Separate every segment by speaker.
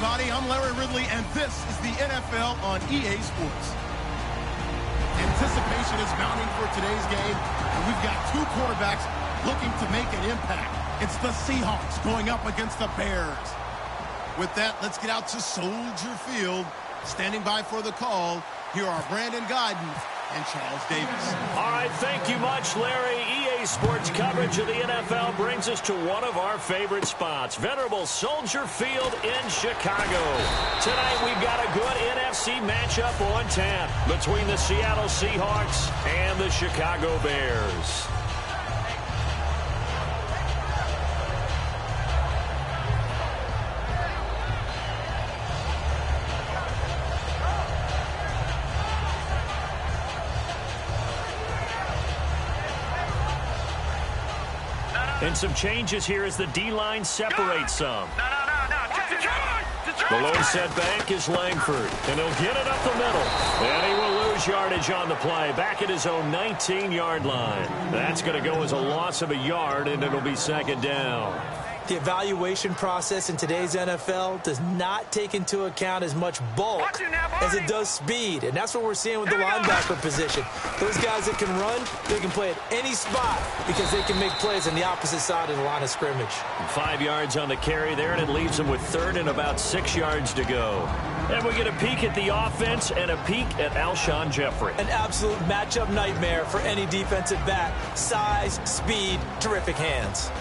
Speaker 1: everybody. I'm Larry Ridley, and this is the NFL on EA Sports. Anticipation is mounting for today's game, and we've got two quarterbacks looking to make an impact. It's the Seahawks going up against the Bears. With that, let's get out to Soldier Field. Standing by for the call, here are Brandon Guyton and Charles Davis.
Speaker 2: All right, thank you much, Larry. EA Sports coverage of the NFL brings us to one of our favorite spots, venerable Soldier Field in Chicago. Tonight, we've got a good NFC matchup on tap between the Seattle Seahawks and the Chicago Bears. And some changes here as the D-line separates some. The low set back is Langford, and he'll get it up the middle. And he will lose yardage on the play, back at his own 19-yard line. That's going to go as a loss of a yard, and it'll be second down.
Speaker 3: The evaluation process in today's NFL does not take into account as much bulk as it does speed. And that's what we're seeing with the linebacker position. Those guys that can run, they can play at any spot because they can make plays on the opposite side of the line of scrimmage.
Speaker 2: 5 yards on the carry there, and it leaves them with third and about 6 yards to go. And we get a peek at the offense and a peek at Alshon Jeffrey.
Speaker 3: An absolute matchup nightmare for any defensive back. Size, speed, terrific hands.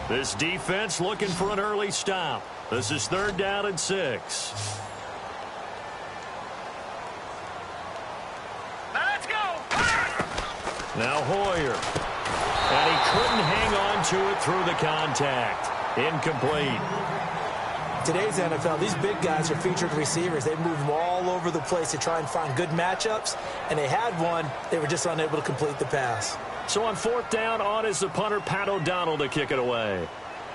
Speaker 2: This defense looking for an early stop. This is 3rd down and 6.
Speaker 4: Let's go!
Speaker 2: Now Hoyer. And he couldn't hang on to it through the contact. Incomplete.
Speaker 3: Today's NFL, these big guys are featured receivers. They move them all over the place to try and find good matchups. And they had one. They were just unable to complete the pass.
Speaker 2: So on 4th down, on is the punter, Pat O'Donnell, to kick it away.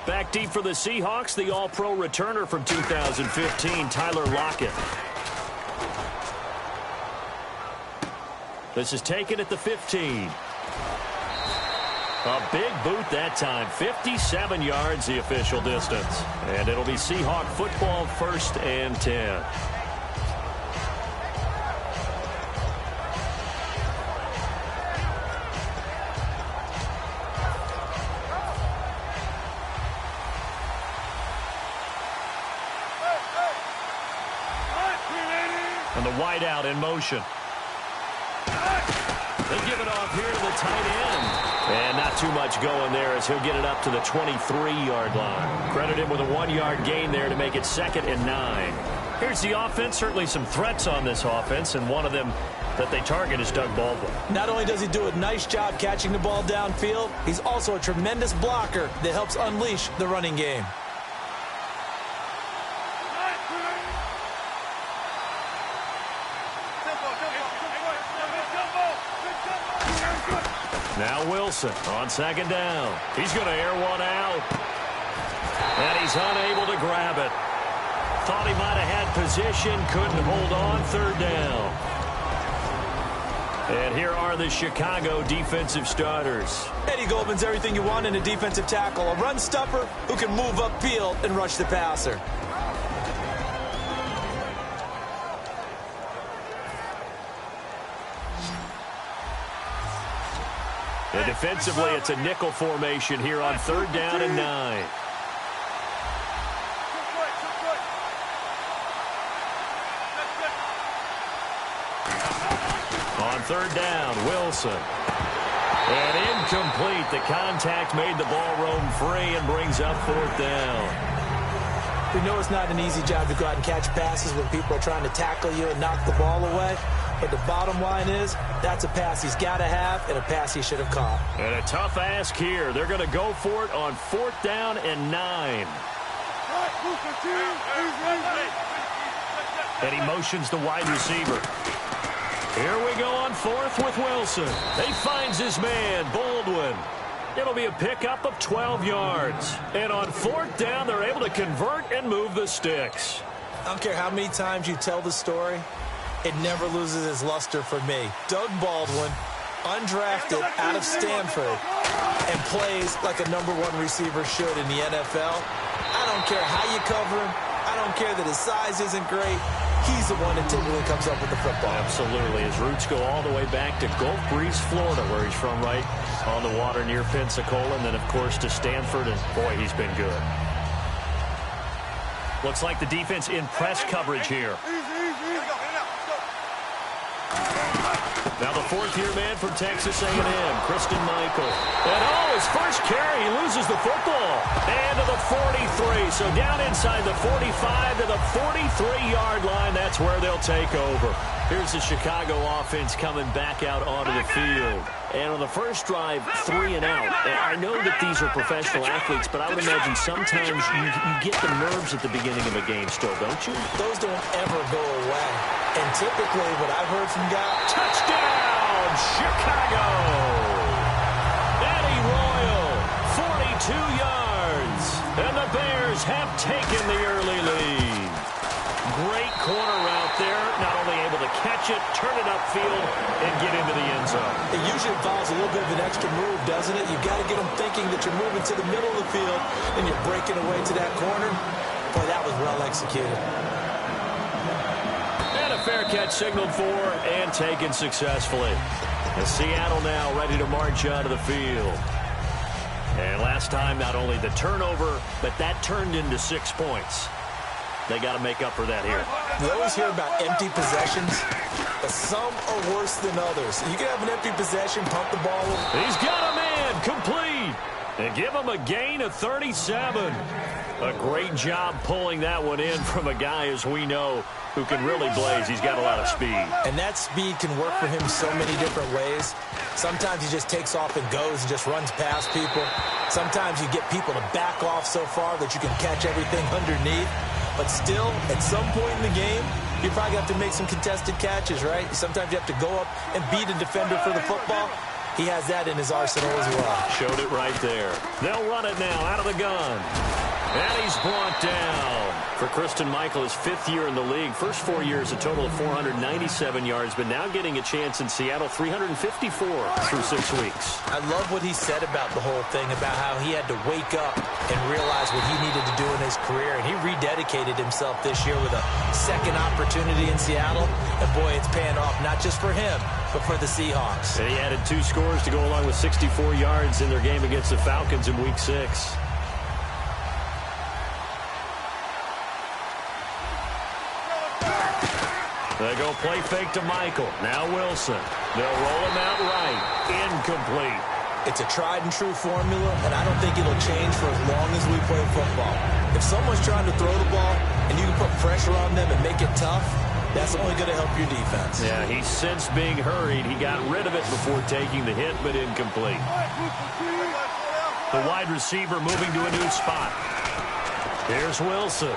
Speaker 2: Back deep for the Seahawks, the All-Pro returner from 2015, Tyler Lockett. This is taken at the 15. A big boot that time, 57 yards the official distance. And it'll be Seahawk football, 1st and 10. And the wideout in motion. They give it off here to the tight end. And not too much going there as he'll get it up to the 23-yard line. Credit him with a 1-yard gain there to make it 2nd and 9. Here's the offense. Certainly some threats on this offense, and one of them that they target is Doug Baldwin.
Speaker 3: Not only does he do a nice job catching the ball downfield, he's also a tremendous blocker that helps unleash the running game.
Speaker 2: Now Wilson on 2nd down. He's going to air one out. And he's unable to grab it. Thought he might have had position, couldn't hold on. 3rd down. And here are the Chicago defensive starters.
Speaker 3: Eddie Goldman's everything you want in a defensive tackle. A run stopper who can move upfield and rush the passer.
Speaker 2: And defensively, it's a nickel formation here on 3rd down and 9. On 3rd down, Wilson. And incomplete. The contact made the ball roam free and brings up 4th down.
Speaker 3: We know it's not an easy job to go out and catch passes when people are trying to tackle you and knock the ball away. But the bottom line is, that's a pass he's got to have and a pass he should have caught.
Speaker 2: And a tough ask here. They're going to go for it on 4th down and 9. And he motions the wide receiver. Here we go on 4th with Wilson. He finds his man, Baldwin. It'll be a pickup of 12 yards. And on 4th down, they're able to convert and move the sticks.
Speaker 3: I don't care how many times you tell the story, it never loses its luster for me. Doug Baldwin, undrafted out of Stanford, and plays like a #1 receiver should in the NFL. I don't care how you cover him. I don't care that his size isn't great. He's the one that typically comes up with the football.
Speaker 2: Absolutely. His roots go all the way back to Gulf Breeze, Florida, where he's from, right on the water near Pensacola. And then, of course, to Stanford. And, boy, he's been good. Looks like the defense in press coverage here. Now the fourth-year man from Texas A&M, Christine Michael. And, his first carry, he loses the football. And to the 43. So down inside the 45 to the 43-yard line. That's where they'll take over. Here's the Chicago offense coming back out onto the field. And on the first drive, 3 and out. And I know that these are professional athletes, but I would imagine sometimes you get the nerves at the beginning of a game still, don't you?
Speaker 3: Those don't ever go away. And typically, what I've heard from guys...
Speaker 2: Touchdown, Chicago! Eddie Royal, 42 yards. And the Bears have taken the early lead. Great corner route there. Not only able to catch it, turn it upfield, and get into the end zone.
Speaker 3: It usually involves a little bit of an extra move, doesn't it? You've got to get them thinking that you're moving to the middle of the field, and you're breaking away to that corner. Boy, that was well executed.
Speaker 2: And a fair catch signaled for and taken successfully. And Seattle now ready to march out of the field. And last time, not only the turnover, but that turned into 6 points. They got to make up for that here.
Speaker 3: You always hear about empty possessions, but some are worse than others. You can have an empty possession, pump the ball.
Speaker 2: He's got a man, complete, and give him a gain of 37. A great job pulling that one in from a guy, as we know, who can really blaze. He's got a lot of speed.
Speaker 3: And that speed can work for him so many different ways. Sometimes he just takes off and goes and just runs past people. Sometimes you get people to back off so far that you can catch everything underneath. But still, at some point in the game, you probably have to make some contested catches, right? Sometimes you have to go up and beat a defender for the football. He has that in his arsenal as well.
Speaker 2: Showed it right there. They'll run it now out of the gun. And he's brought down. For Christine Michael, his 5th year in the league. First 4 years, a total of 497 yards. But now getting a chance in Seattle, 354 through 6 weeks.
Speaker 3: I love what he said about the whole thing, about how he had to wake up and realize what he needed to do in his career. And he rededicated himself this year with a second opportunity in Seattle. And, boy, it's paying off not just for him, but for the Seahawks.
Speaker 2: And he added 2 scores to go along with 64 yards in their game against the Falcons in Week 6. They go play fake to Michael. Now Wilson. They'll roll him out right. Incomplete.
Speaker 3: It's a tried-and-true formula, and I don't think it'll change for as long as we play football. If someone's trying to throw the ball and you can put pressure on them and make it tough, that's only going to help your defense.
Speaker 2: Yeah, he sensed being hurried. He got rid of it before taking the hit, but incomplete. The wide receiver moving to a new spot. Here's Wilson.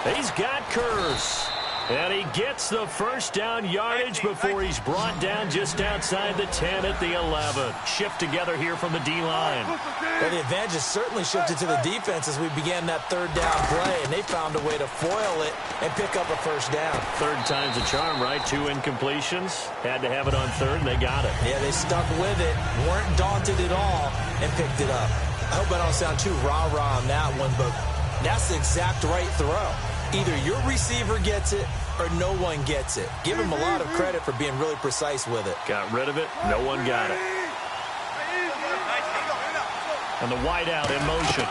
Speaker 2: He's got Curse. And he gets the first down yardage before he's brought down just outside the 10 at the 11. Shift together here from the D-line.
Speaker 3: Well, the advantage has certainly shifted to the defense as we began that third down play, and they found a way to foil it and pick up a first down.
Speaker 2: Third time's a charm, right? 2 incompletions. Had to have it on third, and they got it.
Speaker 3: Yeah, they stuck with it, weren't daunted at all, and picked it up. I hope I don't sound too rah-rah on that one, but that's the exact right throw. Either your receiver gets it or no one gets it. Give him a lot of credit for being really precise with it.
Speaker 2: Got rid of it. No one got it. And the wideout in motion.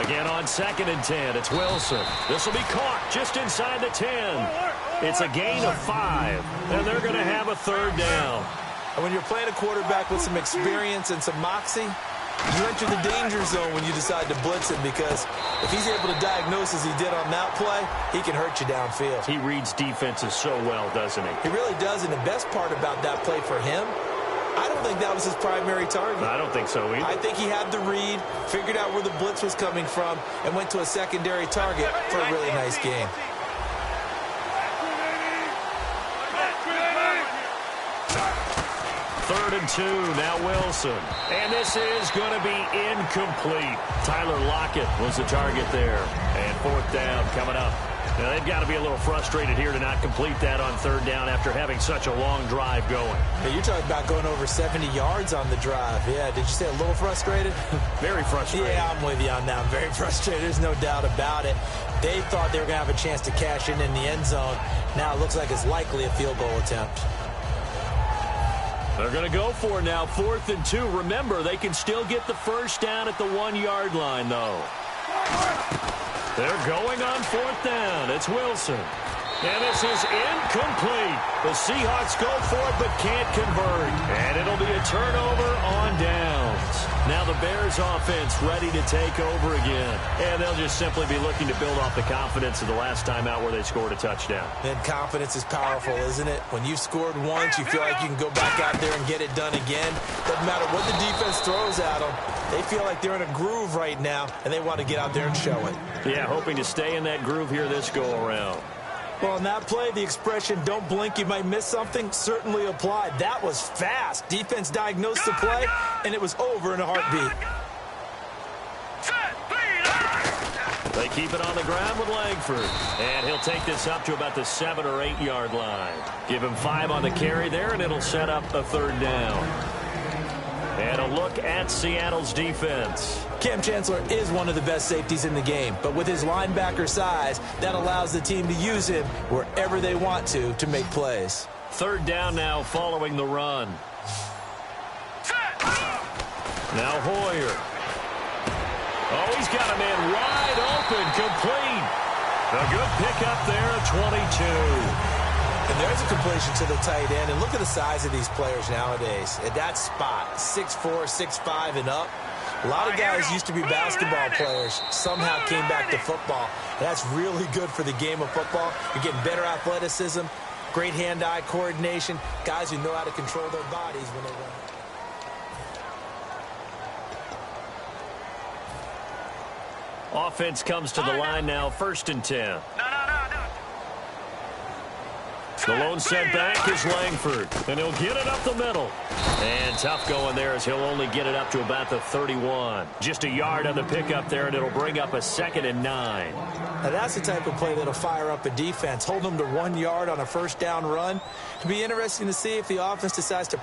Speaker 2: Again on 2nd and 10. It's Wilson. This will be caught just inside the 10. It's a gain of 5. And they're going to have a third down.
Speaker 3: And when you're playing a quarterback with some experience and some moxie, you enter the danger zone when you decide to blitz him, because if he's able to diagnose as he did on that play, he can hurt you downfield.
Speaker 2: He reads defenses so well, doesn't he?
Speaker 3: He really does, and the best part about that play for him, I don't think that was his primary target.
Speaker 2: I don't think so either.
Speaker 3: I think he had the read, figured out where the blitz was coming from, and went to a secondary target for a really nice game.
Speaker 2: Third and 2, now Wilson. And this is going to be incomplete. Tyler Lockett was the target there. And 4th down coming up. Now, they've got to be a little frustrated here to not complete that on third down after having such a long drive going.
Speaker 3: Hey, you're talking about going over 70 yards on the drive. Yeah, did you say a little frustrated?
Speaker 2: Very frustrated.
Speaker 3: Yeah, I'm with you on that. I'm very frustrated. There's no doubt about it. They thought they were going to have a chance to cash in the end zone. Now it looks like it's likely a field goal attempt.
Speaker 2: They're going to go for it now, 4th and 2. Remember, they can still get the first down at the 1-yard line, though. They're going on 4th down. It's Wilson. And this is incomplete. The Seahawks go for it but can't convert. And it'll be a turnover on downs. Now the Bears offense ready to take over again. And they'll just simply be looking to build off the confidence of the last time out where they scored a touchdown.
Speaker 3: And confidence is powerful, isn't it? When you've scored once, you feel like you can go back out there and get it done again. Doesn't matter what the defense throws at them. They feel like they're in a groove right now, and they want to get out there and show it.
Speaker 2: Yeah, hoping to stay in that groove here this go-around.
Speaker 3: Well, in that play, the expression, don't blink, you might miss something, certainly applied. That was fast. Defense diagnosed the play, and it was over in a heartbeat.
Speaker 2: They keep it on the ground with Langford. And he'll take this up to about the 7- or 8-yard line. Give him 5 on the carry there, and it'll set up a 3rd down. And a look at Seattle's defense.
Speaker 3: Cam Chancellor is one of the best safeties in the game, but with his linebacker size, that allows the team to use him wherever they want to make plays.
Speaker 2: 3rd down now following the run. Now Hoyer. Oh, he's got a man wide open, complete. A good pickup there at 22.
Speaker 3: And there's a completion to the tight end. And look at the size of these players nowadays. At that spot, 6'4", 6'5", and up. A lot of guys used to be basketball players, somehow came back to football. And that's really good for the game of football. You're getting better athleticism, great hand-eye coordination, guys who know how to control their bodies when they run.
Speaker 2: Offense comes to the line now, 1st and 10. The lone setback is Langford, and he'll get it up the middle. And tough going there as he'll only get it up to about the 31. Just a yard on the pickup there, and it'll bring up a 2nd and 9.
Speaker 3: Now that's the type of play that'll fire up a defense. Hold them to 1 yard on a 1st down run. It'll be interesting to see if the offense decides to